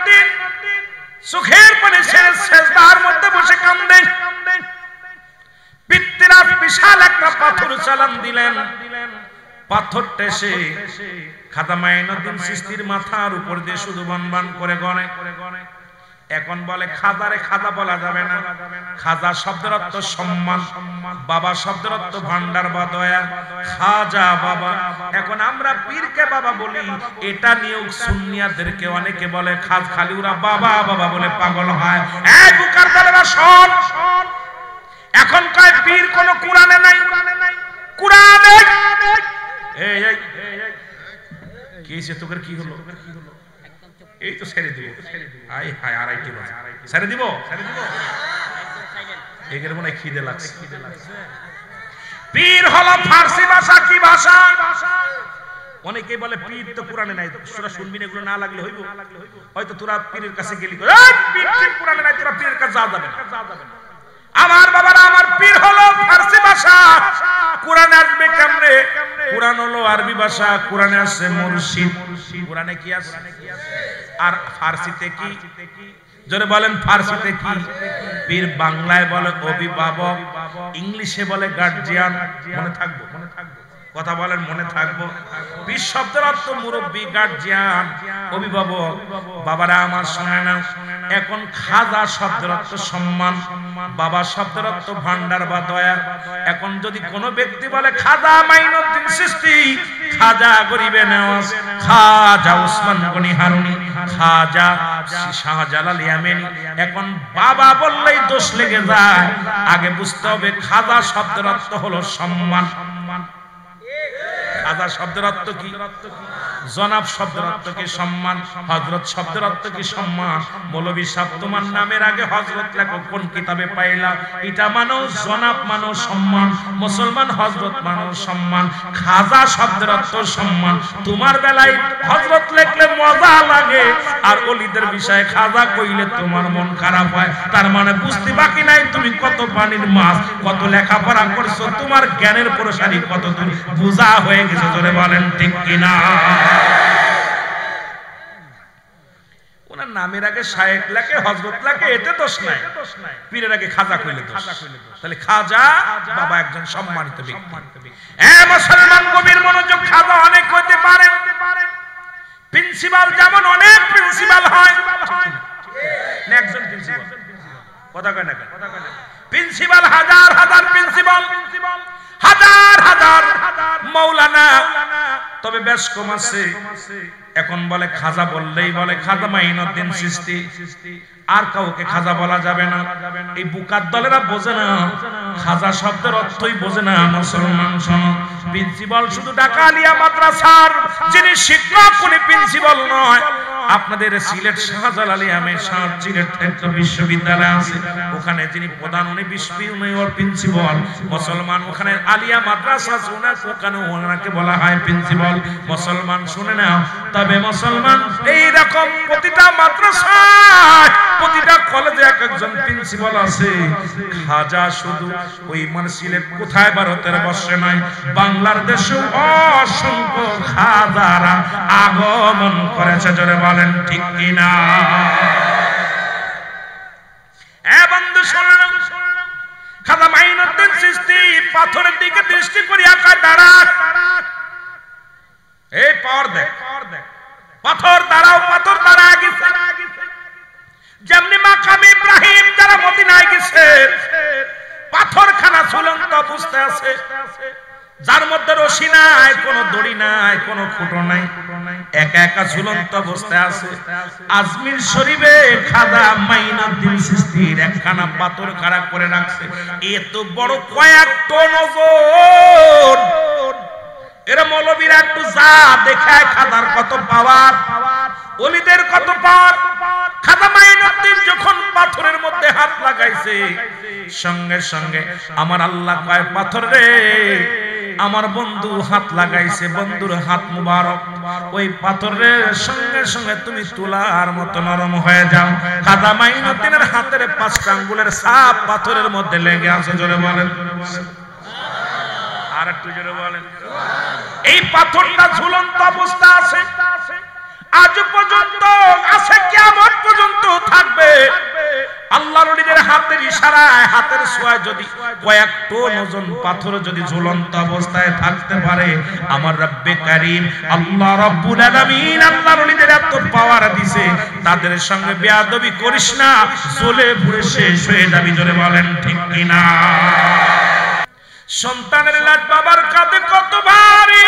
মাইনুদ্দিন চোখের পানি ছেড়ে সেজদার মধ্যে বসে কাঁদেন। পিতৃরা বিশাল একটা পাথর চালান দিলেন, পাথরটা এসে খাজা মাইনুদ্দিন চিশতির মাথার উপর দিয়ে শুধু বনবান করে গনে। এখন বলে খাজারে খাজা বলা যাবে না, খাজা শব্দের অর্থ সম্মান, বাবা শব্দের অর্থ ভান্ডার বা দয়া, খাজা বাবা। এখন আমরা পীরকে বাবা বলি, এটা নিয়েও সুন্নিয়াদেরকে অনেকে বলে খাজ, খালি ওরা বাবা বাবা বলে পাগল হয়। এই বুকার দলেরা শোন, এখন কয় পীর কোন কোরআনে নাই, কোরআনে এই এই কি হইছে তোদের, কি হলো? এই তো ছেড়ে দিব, আই হায় আড়াইটি বাজে, ছেড়ে দিব, এর মনে খিদে লাগছে। পীর হলো ফার্সি ভাষা, কি ভাষা? অনেকেই বলে পীর তো কোরআনে নাই, তোরা শুনবি না, এগুলো না লাগলে হইব। হয়তো তোরা পীরের কাছে গেলি, পীর কোরআনে নাই, তোরা পীরের কাছে যাওয়া যাবে না। আমার বাবারা, আমার পীর হলো ফার্সি ভাষা, কোরআনে আসবে কেমনে? কোরআন হলো আরবি ভাষা, কোরআনে আছে মুর্শিদ। কোরআনে কি আছে? আর ফার্সিতে কি? জোরে বলেন, ফার্সিতে কি? পীর বাংলায় বলে অভিভাবক, ইংলিশে বলে গার্জিয়ান। মনে থাকবো, কথা বলেন, মনে থাকবো। পীর শব্দের অর্থ মুরব্বী, গার্জিয়ান, অভিভাবক। বাবারা আমার শোনে না, এখন খাজা শব্দের অর্থ সম্মান, বাবা শব্দের অর্থ ভান্ডার বা দয়া। এখন যদি কোনো ব্যক্তি বলে খাজা মাইনুদ্দিন চিশতি, খাজা গরিবে নওয়াজ, খাজা উসমান গনি হারুনি, খাজা শাহজালাল ইয়ামানি, এখন বাবা বললেই দোষ লেগে যায়। আগে বুঝতে হবে খাজা শব্দের অর্থ হলো সম্মান। খাজা শব্দের অর্থ কি? জনাব শব্দের অর্থ কি? সম্মান। হযরত শব্দের অর্থ কি? সম্মান। মৌলভী সাহেব, তোমার নামের আগে হযরত লেখো, কোন কিতাবে পাইলা? এটা মানো জনাব, মানো সম্মান। মুসলমান হযরত মানো সম্মান। খাজা শব্দের অর্থ সম্মান। তোমার বেলায় হযরত লিখলে মজা লাগে, আর ওলিদের বিষয়ে খাজা কইলে তোমার মন খারাপ হয়। তার মানে বুঝতে বাকি নাই তুমি কত পানির মাছ, কত লেখাপড়া করছো, তোমার জ্ঞানের প্রসারী কত দূর বোঝা হয়ে গেছে। জোরে বলেন ঠিক কিনা? ওনার নামের আগে শায়েখ লাগে, হযরত লাগে, এতে দোষ নাই। পীরের আগে খাজা কইলে দোষ। তাহলে খাজা বাবা একজন সম্মানিত ব্যক্তি। মুসলমান গভীর মনোযোগ, খাজা অনেক হতে পারে। প্রিন্সিপাল যেমন অনেক প্রিন্সিপাল হয়, একজন প্রিন্সিপাল, কথা কয় না, প্রিন্সিপাল হাজার হাজার প্রিন্সিপাল, হাজার হাজার মাওলানা, তবে বেশ কম আছে। এখন বলে খাজা বললেই বলে খাজা মাইনুদ্দিন চিশতি, আর কাউকে খাজা বলা যাবে না। এই বুকার দলেরা বোঝে না, খাজা শব্দের অর্থই বোঝে না। মুসলমান শোনো, প্রিন্সিপাল শুধু ঢাকা আলিয়া মাদ্রাসার যিনি শিক্ষক, উনি প্রিন্সিপাল নয়। আপনাদের সিলেট শাহজালাল আহমেদ শাহ সিলেট একটা বিশ্ববিদ্যালয় আছে, ওখানে যিনি প্রধান উনি প্রিন্সিপাল। মুসলমান ওখানে আলিয়া মাদ্রাসা ওখানে ওনাকে বলা হয় প্রিন্সিপাল। মুসলমান শুনে নাও, তবে মুসলমান এইরকম প্রতিটা মাদ্রাসায়, প্রতিটা কলেজে এক একজন প্রিন্সিপাল আছে। খাজা শুধু ওই মানে সিলেট কোথায় ভারতের বর্ষে নাই, বাংলার দেশে অসংখ্য খাজারা আগমন করেছে। জোরে বলেন ঠিক কিনা? বন্ধু শোনো, খাজা মাইনুদ্দিন চিশতি পাথরের দিকে দৃষ্টি করিয়া কয় দাঁড়া, এই পাওয়ার দেখ, পাথর দাঁড়াও, পাথর দাঁড়ায় গেছে। যেমনি মাকাম ইব্রাহিম যারা মদিনায় গেছে, পাথরখানা ঝুলন্ত অবস্থায় আছে, যার মধ্যে রশি নাই, কোন দড়ি নাই, কোন খুঁটো নাই, একা একা ঝুলন্ত অবস্থায় আছে। আজমির শরীফে খাজা মাইনুদ্দিন চিশতির একখানা পাথর খাড়া করে রাখছে, এত বড় কয়েক টন ওজন। এরা মৌলবীরা একটু যা দেখায় খাজার কত পাওয়ার, ওলিদের কত পাওয়ার। খাজা মাইনুদ্দিন যখন পাথরের মধ্যে হাত লাগাইছে, সঙ্গে সঙ্গে আমার আল্লাহ কয় পাথর রে, আমার বন্ধু হাত লাগাইছে, বন্ধুর হাত মুবারক, ওই পাথরের সঙ্গে সঙ্গে তুমি তুলার মতো নরম হয়ে যাও। খাজা মাইনুদ্দিনের হাতের 5টা আঙ্গুলের ছাপ পাথরের মধ্যে লেগে আছে। জোরে বলেন, আর একটু জোরে বলেন। এই পাথরটা ঝুলন্ত অবস্থা আছে, আজ পর্যন্ত আছে কিয়ামত আল্লাহর ওলিদের হাতের ইশারায় হাতের ছোঁয়ায় যদি কয়েক টন ওজন পাথর যদি ঝুলন্ত অবস্থায় থাকতে পারে, আমার রব্বে কারীম আল্লাহ রাব্বুল আলামিন আল্লাহর ওলিদের এত পাওয়ার দিয়েছে, তাদের সঙ্গে বেয়াদবি করিস না, জ্বলে পুড়ে শেষ হয়ে যাবি। জোরে বলেন ঠিক কিনা? সন্তানের লাশ বাবার কাঁধে কত ভারী,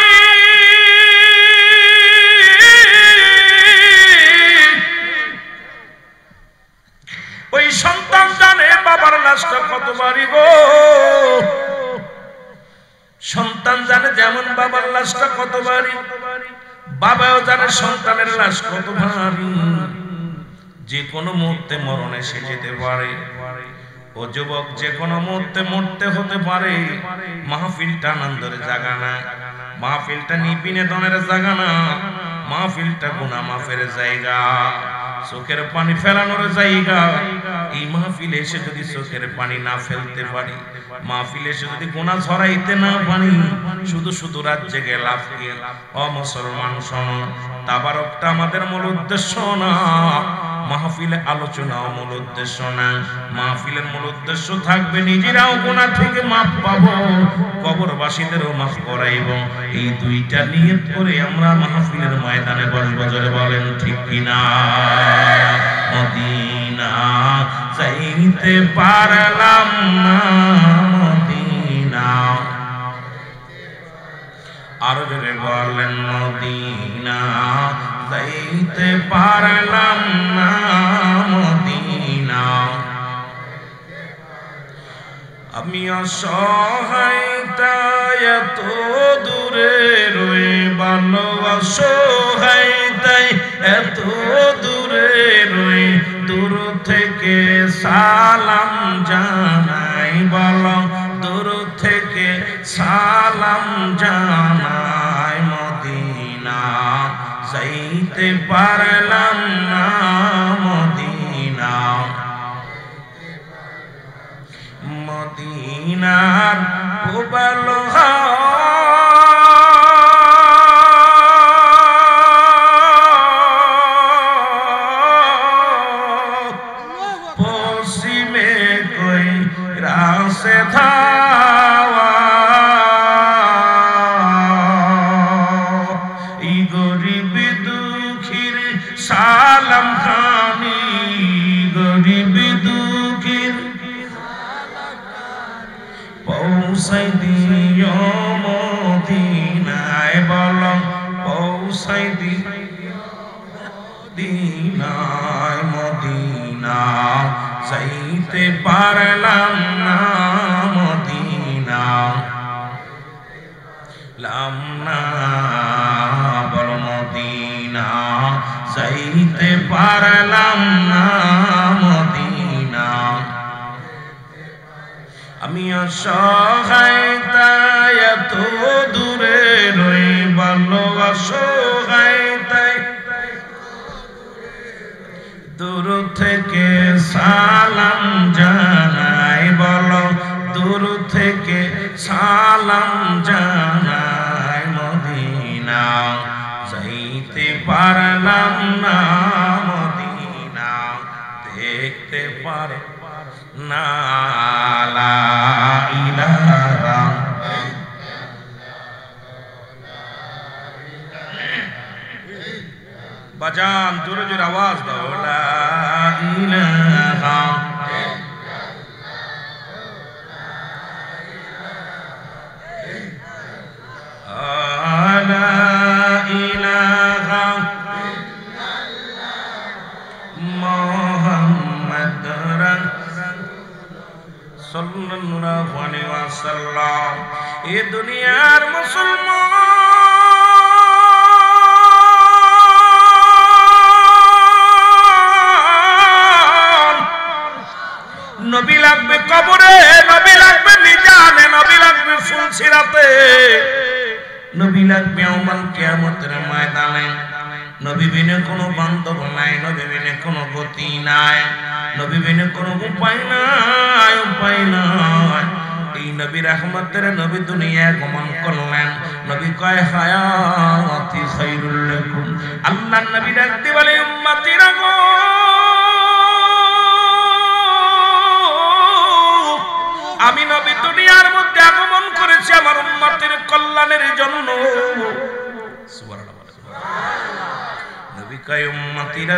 ওই সন্তান জানে বাবার লাশটা কত ভারী গো। সন্তান জানে যেমন বাবার লাশটা কত ভারী, বাবাও জানে সন্তানের লাশ কত ভারী। যে কোনো মুহূর্তে মরণ এসে যেতে পারে। ও যুবক, যে কোনো মুহূর্তে মরতে হতে পারে। মাহফিলটা আনন্দের জায়গা না, মাহফিলটা বিনোদনের জায়গা না, মাহফিলটা গুনাহ মাফের জায়গা, চোখের পানি ফেলানোর জায়গা। এই মাহফিলে এসে যদি চোখের পানি না ফেলতে পারি, মাহফিলে এসে যদি গুনাহ ছড়াইতে না পারি, শুধু শুধু রাত জেগে লাভ কি? ও মুসলমান শোনো, তাবারকটা আমাদের মূল উদ্দেশ্য না, মাহফিলে আলোচনাও মূল উদ্দেশ্য না। মাহফিলের মূল উদ্দেশ্য থাকবে নিজেরাও গুনাহ থেকে মাফ পাবো, কবরবাসীদেরও মাফ করাইব। এই দুইটা নিয়ত করে আমরা মাহফিলের ময়দানে বসবো। জোরে বলেন ঠিক কিনা? মদিনা যাইতে পারলাম না, মদিনা, আরো জোরে বলেন মদিনা যাইতে পারলাম না, মদিনা। আমি অসহায় তাই এত দূরে রয়ে, ভালো অসহায় তাই এত দূরে রয়ে, দূর থেকে সালাম জানাই, বলো দূর থেকে সালাম জানাই। মদিনা যাইতে পারলাম না, মদিনা, মদিনার ভালো পশ্চিমে কই রাসে ধাওয়া, এই গরিব দুঃখীর সালাম খানি, গরিব দুঃখীর পৌঁছাই দিও মদিনায়, বলো পৌঁছাই দিনায়। মদিনা যাইতে পারলাম না, মদিনা লাম না, বলো মদিনা যাইতে পারলাম না, মদিনা। আমি অসহায় তাই এত দূরে রই, ভালো অসহায় তাই দূর থেকে সালাম জানাই, বলো দূর থেকে সালাম জানাই। মদিনা যাইতে পারলাম না, মদিনা দেখতে পারে না, লা ইলাহা। বাজান জোরে জোরে আওয়াজ দাও, লা ইলাহা, লা ইলাহা মুহাম্মদ সাল্লাল্লাহু আলাইহি ওয়াসাল্লাম। এ দুনিয়ার মুসলমান, নবী লাগবে কবরে, নবী লাগবে মিজানে, নবী লাগবে ফুলসিরাতে, নবী লাগবে ইয়াউমুল কিয়ামতের ময়দানে। নবী বিনে কোনো বান্ধব নাই, নবী বিনে কোনো গতি নাই, নবী বিনে কোনো উপায় নাই, উপায় নাই। এই নবী রহমতের নবী দুনিয়া গমন করলেন। নবী কয় হায়াতি খায়রুল লাকুম। আল্লাহর নবী ডাকতে বলে উম্মতিরা গো, করেছি আমার উম্মতের কল্যাণের জন্য। সুবহানাল্লাহ। নবী কয় উম্মতিরা,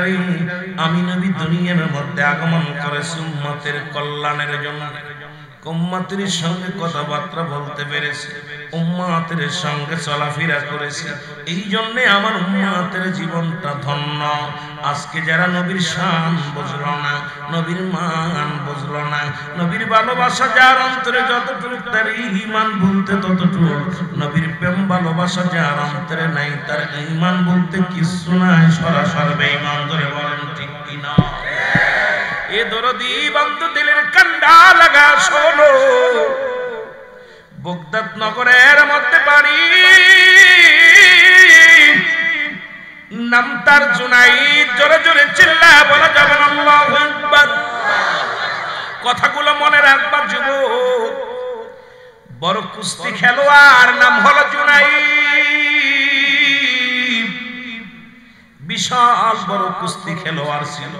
আমি নবী দুনিয়ার মধ্যে আগমন করেছি উম্মতের কল্যাণের জন্য। উম্মতের সঙ্গে কথাবার্তা বলতে পেরেছি, উম্মতের সঙ্গে চলাফেরা করেছি, এই জন্য আমার উম্মতের জীবনটা ধন্য। আজকে যারা নবীর শান বুঝলো না, নবীর মান বুঝলো না, নবীর ভালোবাসা যার অন্তরে যতটুকু তার ঈমান বলতে ততটুকু, নবীর প্রেম ভালোবাসা যার অন্তরে নাই তার ঈমান বলতে কিছু নাই, সরাসরি বেঈমান। ধরে বলেন ঠিক কিনা? এ দরদি বন্ধু দিলের কান্ডা লাগা শোনো, বগদাদ নগরের মধ্যে বাড়ি, নাম তার জুনাইদ। জোরে জোরে চিল্লা বলা যাবে না আল্লাহু আকবার। কথাগুলো মনে রাখবা যুবক। বড় কুস্তি খেলোয়াড়, নাম হলো জুনাইদ। বিশাল বড় কুস্তি খেলোয়াড় ছিল।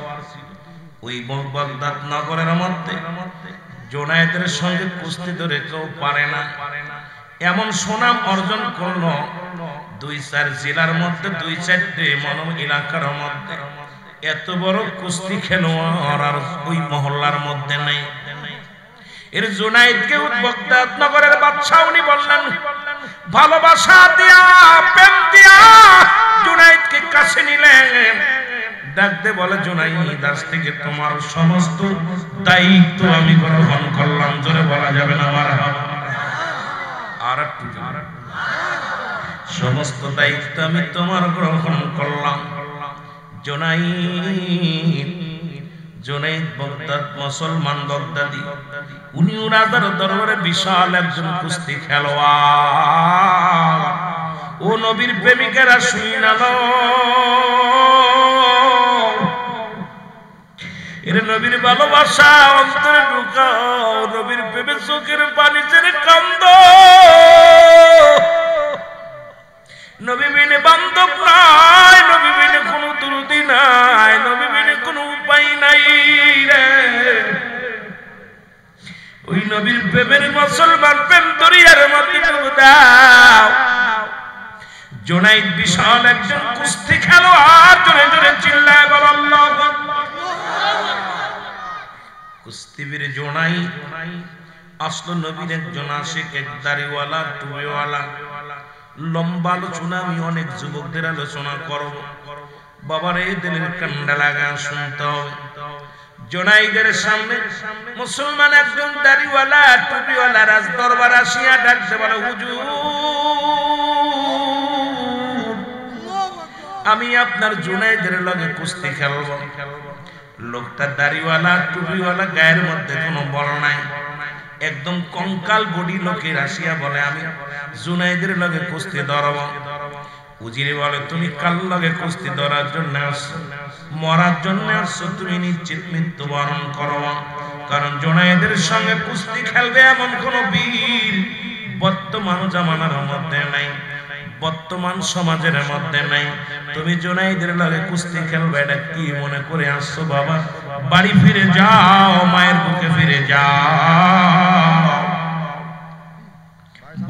ওই বাগদাদ নগরের মধ্যে জুনাইদের সঙ্গে কুস্তি ধরে কেউ পারে না, এমন সুনাম অর্জন করলো। 2-4 জেলার মধ্যে 2-4টে মনম এলাকার মধ্যে এত বড় কুস্তি খেলোয়াড় আর ওই মহল্লার মধ্যে নেই। এর জুনাইদকে বাগদাদ নগরের বাদশা উনি বললেন, ভালোবাসা দিয়া প্রেম দিয়া জুনাইদকে কাছে নিলেন। ডাকতে বলে, জুনাইদ আজ থেকে তোমার সমস্ত দায়িত্ব আমি গ্রহণ করলাম। জোরে বলা যাবে না মারহাবা? আর একটু সমস্ত দায়িত্ব আমি তোমার গ্রহণ করলাম। জুনাইদ বাগদাদ মুসলমান বাগদাদি, উনি রাজার দরবারে বিশাল একজন কুস্তি খেলোয়াড়। ও নবীর প্রেমিকেরা শুনালো, এর নবীর ভালোবাসা অন্তরে ঢুকাও, নবীর প্রেমে চোখের পানি ছেড়ে কান্দো। নবী বিনে বান্ধব নাই, নবী বিনে কোনো দুরুদি নাই, নবী বিনে কোনো উপায় নাই রে। ওই নবীর প্রেমের মুসলমান প্রেম দরিয়ার মধ্যে ডুবে দাও। জুনাইদ বিশাল একজন কুস্তি খেলোয়াড়। জোরে জোরে চিল্লায় বলো আল্লাহু আকবার। কুস্তিবীর জুনাইদ আসলো নবীর একজন আশিক, এক দাড়িওয়ালা টুপিওয়ালা। লম্বা আলোচনা আমি অনেক যুবকদের আলোচনা করব, বাবার এই দিলের কান্ডা লাগা শুনতে হবে। জুনাইদের সামনে মুসলমান একজন দাড়িওয়ালা টুপিওয়ালা রাজ দরবার আসিয়া ডাকতে বলে, হুজুর আমি আপনার জুনাইদের লগে কুস্তি খেলব। লোকটা দাড়িওয়ালা টুপিওয়ালা, গায়ের মধ্যে কোনো বল নাই, একদম কঙ্কাল বডি লোকের আসিয়া বলে, আমি জুনাইদের লগে কুস্তি ধরব। উজিরে বলে, তুমি কার লগে কুস্তি ধরার জন্য আসছো? মরার জন্য আসছো? তুমি নিশ্চিত মৃত্যুবরণ করো, কারণ জুনাইদের সঙ্গে কুস্তি খেলবে এমন কোন বীর বর্তমান জামানার মধ্যে নাই, বর্তমান সমাজের মধ্যে নাই। তুমি জুনাইদের লগে কুস্তি খেলবে, এটা কি মনে করে আসছো? বাবা বাড়ি ফিরে যাও, মায়ের বুকে ফিরে যাও।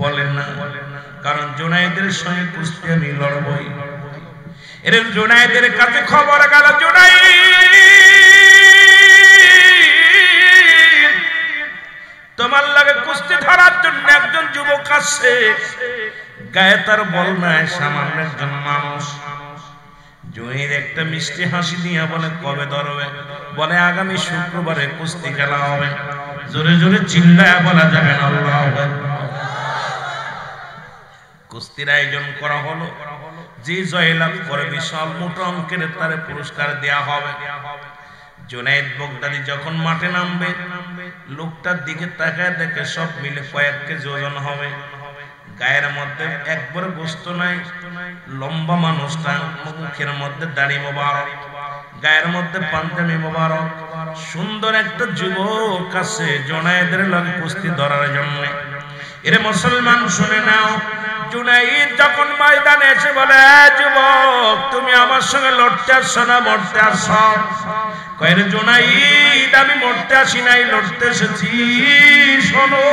বলেন না, কারণ জুনাইদের সঙ্গে কুস্তি আমি লড়বই। এর জুনাইদের কাছে খবর গেল, জুনাইদ তোমার লাগে কুস্তি ধরার জন্য একজন যুবক আসছে, গায়ে তার বল নাই, সামান্য একজন মানুষ। জুনাইদ একটা মিষ্টি হাসি দিয়া বলে, কবে ধরবে? বলে, আগামী শুক্রবারে কুস্তি খেলা হবে। জোরে জোরে চিল্লায় বলা যাবে না আল্লাহু আকবার। কুস্তির আয়োজন করা হলো, যে জয়লাভ করে বিশাল মোটা অঙ্কের তারে পুরস্কার দেয়া হবে। জুনাইদ বাগদাদি যখন মাঠে নামবে, লোকটার দিকে তাকায় দেখে সব মিলে কয়েক কেজি ওজন হবে। গায়ের মধ্যে একবার গোস্ত নাই, লম্বা মানুষটা, মুখের মধ্যে দাড়ি মোবারক, গায়ের মধ্যে পাঞ্জাবি মোবারক। সুন্দর একটা যুবক আছে জুনাইদের লগে কুস্তি ধরার জন্য। এর মুসলমান শুনে নাও, জুনাইদ যখন ময়দানে এসে বলে, যুবক তুমি আমার সঙ্গে লড়তে আসছো না মরতে আসছো? কয়, জুনাইদ আমি মরতে আসি নাই, লড়তে এসেছি। শোনো,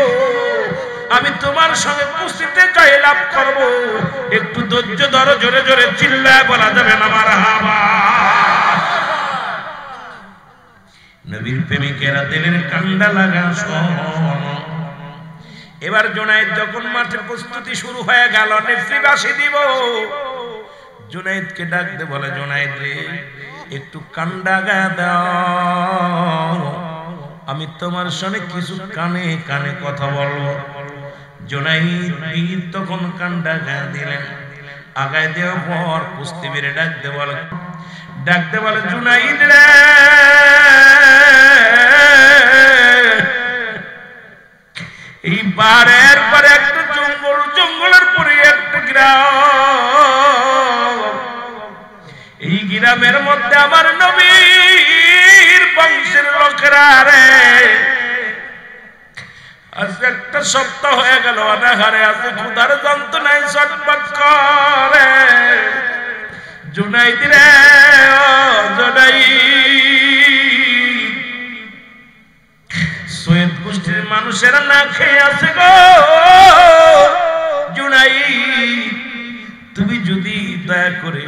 আমি তোমার সঙ্গে কুস্তিতে জয়লাভ করব। একটু ধৈর্য ধরো, জোরে জোরে চিল্লায় বলা যাবে না মারহাবা। নবীর প্রেমিকেরা দিলের কান্ডা লাগা শোনো। এবার জুনায়েদ যখন মাঠে প্রস্তুতি শুরু হয়ে গেল, নেত্রীবাসী দিব, জুনায়েদকে ডাক দে, বলে জুনায়েদ রে একটু কান্ডা গা দাও, আমি তোমার সঙ্গে কিছু কানে কানে কথা বলবো। জুনায়েদ তখন কান্ডা গা দিলেন। আগায় দেওয়ার পর কুস্তিবীরে ডাক দে বলে জুনায়েদ রে, এই বারের পরে একটা জঙ্গল, জঙ্গলের পরে একটা গ্রাম, এই গ্রামের মধ্যে আমার নবীর বংশের লোকেরা রে আজ একটা সপ্তাহ হয়ে গেল অনাহারে আছে, ক্ষুধার যন্ত্রণায় ছটফট করে। জুনায়েদ রে, ও জুনায়েদ, সৈয়দ গোষ্ঠীর মানুষেরা না খেয়ে আছে গো। জুনায়েদ তুমি যদি দয়া করে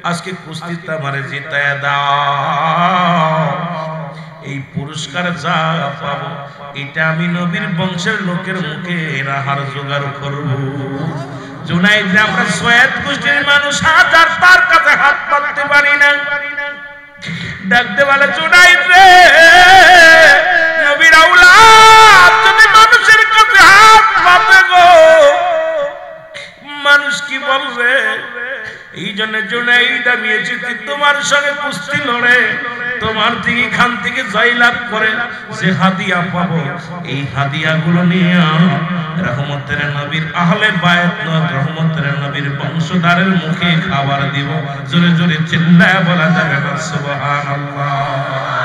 আজকে কুস্তিতে আমারে জিতায়া দাও, এই পুরস্কার যা পাবো এটা আমি নবীর বংশের লোকের মুখে রাহার জোগাড় করব। জুনায়েদ রে, আমরা সৈয়দ গোষ্ঠীর মানুষ হাজার, তার কাছে হাত পাততে পারি না। ডাকতে বলে জুনায়েদ রে, নবীর আওলাদ যদি মানুষের কাছে হাত পাতে গো, মানুষ কি বলবে? এই জন্য জুনায়েদ আমি এসেছি তোমার সঙ্গে কুস্তি লড়ে, তোমার থেকে খান থেকে জয়লাভ করে যে হাদিয়া পাবো, এই হাদিয়া গুলো নিয়ে রহমতের নবীর আহলে বায়াত, রহমতের নবীর বংশধরের মুখে খাবার দিব। জোরে জোরে চিল্লায় বলা যাবে না সুবহানাল্লাহ।